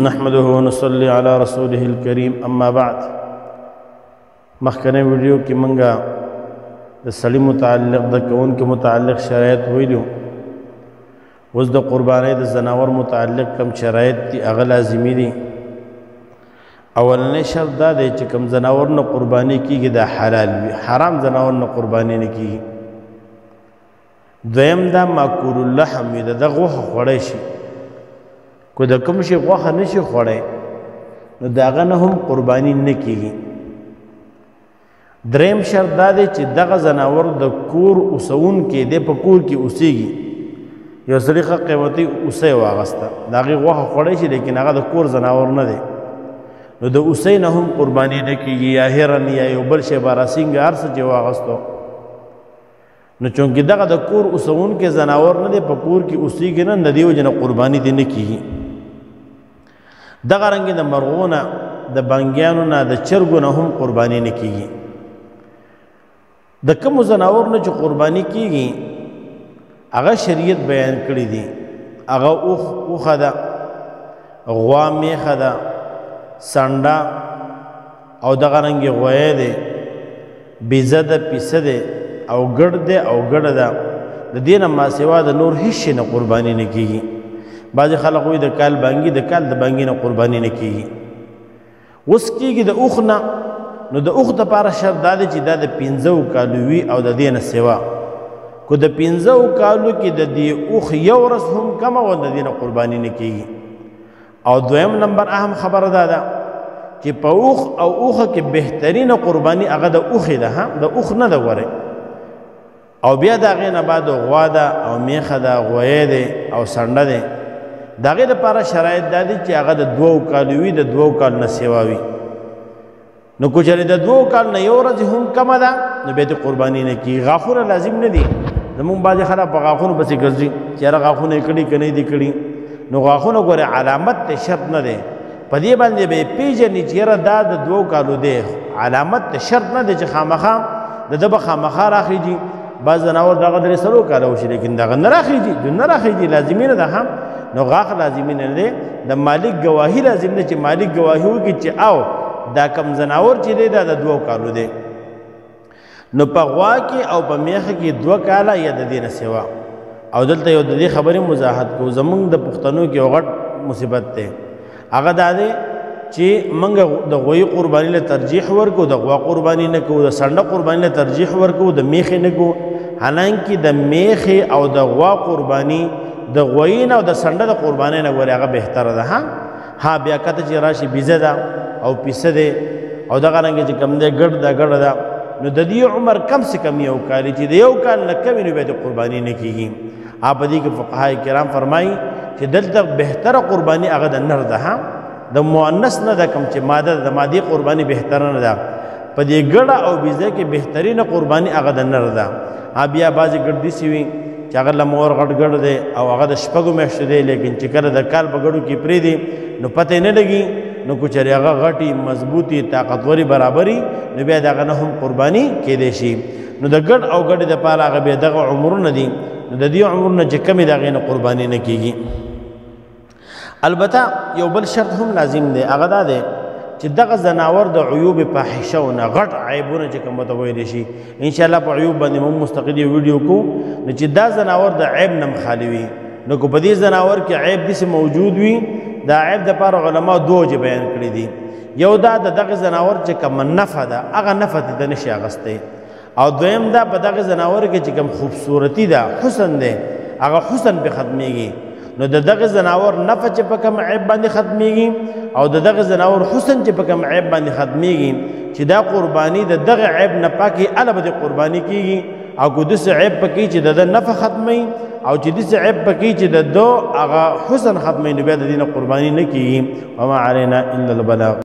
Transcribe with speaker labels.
Speaker 1: نحمده ونصلي على رسوله الكريم اما بعد مخکنه ویډیو کې منګه د سړی متعلق د کون کې متعلق شرایط ویلو اوس د قربانۍ د زناور متعلق کم شرایط دي هغه لازمي دي اولنې شرط دا دی چې کم زناور نه قرباني کیږي دا حلال وي حرام زناور نه قرباني نه کیږي دویم دا ماکول اللحم وي د غوښه خوړی شي کو د کوم شي غوښه نشي خوړی نو د هغه نه هم قرباني نه کیږي دریم شرط دا دی چې دغه زناور د کور اوسون کې د په کور کې اوسېږي یو سړي ښه قیمتي اوسۍ واغسته د هغې غوښه خوړی شي لیکن هغه د کور زناور نه دی نو د اوسۍ نه هم قرباني نه کیږي یا هرن یا یو بل شی باراسینګ هر څه چې واغستو نو چونکې دغه د کور اوسونکي زناور نه دی په کور کې اوسېږي نه د دې وجې نه قرباني دې نه کیږي دغه رنګې د مرغو نه د بانګیانو نه د چرګو نه هم قرباني نه کیږي د کومو زناور نه چې قرباني کیږي هغه شریعت بیان کړي دي هغه اوښه ده غوا میخه ده سنډه او دغه رنګې غویی دی بیزه ده پیسه دی او ګډ دی او ګډه ده د دې نه ماسوا د نور هیڅ شي نه قرباني نه کیږي بعضې خلک وایي د کال بانګي د کال د بانګي نه قرباني نه کیږي اوس کیږي د اوښ نه نو د اوښ دپاره شرط دا دی چې دا د 15 کالو وي او د دې نه سوا کو د 15 کالو کې د دې اوښ یو ورځ هم کمه و د دې نه قرباني نه کیږي او دویم نمبر اهم خبره دا ده چې په اوښ او اوښه کې بهترینه قرباني هغه د اوښې ده د اوښ نه ده ګورئ او بیا د هغې نه بعد غوا ده او میخه ده غویی دی او سنډه دی د هغې دپاره شرایط دا دي چې هغه د 2 کالو وي د 2 کال نه سوا وي نو که چېرې د 2 کال نه یو ورځ هم کمه ده نو بیا دې قرباني نه کېږي غاښونه لازم نه دي زمونږ بعضې خلک په غاښونو پسې ګرځي چې یاره غاښونه یې کړي که نه دي کړي نو غاښونه ګورې علامت ته شرط نه دی په دې باندې به یې پېژني چې یاره دا د 2 کالو دی علامت ته شرط نه دی چې خامخا د ده به خامخا راخېږي بعض زناور دغه 3 کاله وشي لیکن دغه نه راخېږي نه راخېږي لازمي نه ده هم نو غاښ لازمي نه دی د مالک ګواهي لازم دی چې مالک ګواهي وکړي چې او دا کم زناور چې دی دا د 2 کالو دی نو په غوا کې او په میخه کې 2 کاله یا د دې نه سوا او دلته یو د دې خبرې وضاحت کوو زمونږ د پښتنو کې یو غټ مصیبت دی هغه دا دی چې موږ د غوی قرباني له ترجیح ورکو د غوا قرباني نه کوو د سنډه قرباني له ترجیح ورکو د میخې نه کوو حالانکه د میخې او د غوا قرباني د غوی نه او د سنډه د قربانۍ نه ګورې هغه بهتره ده ها بیا کته چې راشي بیزه ده او پیسه دی او دغه رنګې چې کم دی ګډ ده ګډه ده نو د دې عمر کم سے کم یو کال چې د یو کال نه کمې نو بیا د قرباني نه کیږي په دې کې فقهای کرام فرمایي چې دلته بهتره قرباني هغه د نر ده د مؤنث نه ده کوم چې ماده د مادي قرباني بهتره نه ده په دې ګډه او بیزه کې بهترینه قرباني هغه د نر ده بیا بعضې ګډ داسې وي چې هغه له مور غټ ګډ دی او هغه د شپږو میاشتو دی لیکن چې کله د کال په ګډو کې پرېږدي نو پته نه لګي نو که چېرې هغه غټي مضبوطي طاقتوري برابري نو بیا د هغه نه هم قرباني کیدی شي نو د ګډ او ګډې دپاره هغه بیا دغه عمرونه دي نو د دې عمرونه چې کمې د هغې نه قرباني نه کیږي البته یو بل شرط هم لازم دی هغه دا دی چې دغه زناور د عیوب فاحشه نه غټ عیبونه چې کوم ته ویلی شي انشاءالله په عیوب باندې موږ مستقل یو ویډیو کوو نو چې دا زناور د عیب نه خالي وي نو که په دې زناور کې عیب داسې موجود وي دا عیب دپاره علما 2 وجې بیان کړي دي یو دا د دغه زناور چې کوم نفع ده هغه نفع ته د نشي اخیستی او دویم دا په دغه زناور کې چې کوم خوبصورتي ده حسن دی هغه حسن پې ختمیږي نو د دغه زناور نفع چې په کوم عیب باندې ختمیږي او د دغه زناور حسن چې په کوم عیب باندې ختمیږي چې دا قرباني د دغه عیب نه پاکي اله به قرباني کیږي او که داسې عیب پکې چې د نفع ختمي او چې داسې عیب پکې چې د دو هغه حسن ختمي نو بیا د دې نه قرباني نه کیږي وما علینا الا البلاغ